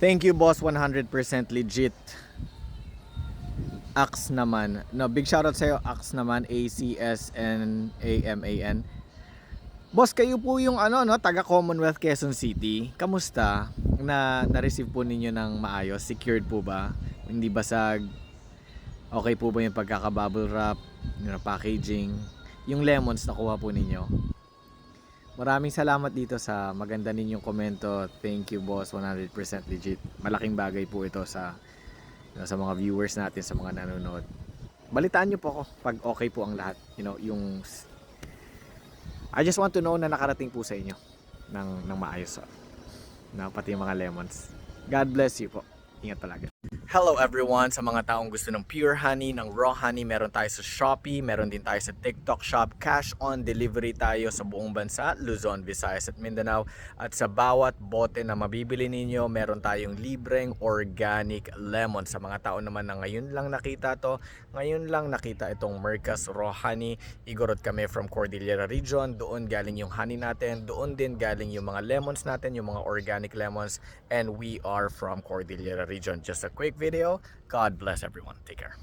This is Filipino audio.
Thank you, boss. 100% legit. Ax naman. No, big shoutout sa'yo, Ax naman. ACSNAMAN. Boss, kayo po yung taga Commonwealth Quezon City. Kamusta? Na-receive po ninyo ng maayos? Secured po ba? Hindi basag? Okay po ba yung pagkaka-bubble wrap? Yung packaging? Yung lemons nakuha po ninyo? Maraming salamat dito sa maganda ninyong komento. Thank you, boss. 100% legit. Malaking bagay po ito sa mga viewers natin, sa mga nanonood. Balitaan nyo po ako pag okay po ang lahat. I just want to know na nakarating po sa inyo ng maayos. Pati yung mga lemons. God bless you po. Ingat palagi. Hello everyone, sa mga taong gusto ng pure honey, ng raw honey, meron tayo sa Shopee, meron din tayo sa TikTok Shop. Cash on delivery tayo sa buong bansa, Luzon, Visayas at Mindanao. At sa bawat bote na mabibili ninyo, meron tayong libreng organic lemon. Sa mga tao naman na ngayon lang nakita itong Mercas Raw Honey. Igorot kami from Cordillera Region, doon galing yung honey natin, doon din galing yung mga lemons natin, yung mga organic lemons, and we are from Cordillera Region. Just a quick video. God bless everyone. Take care.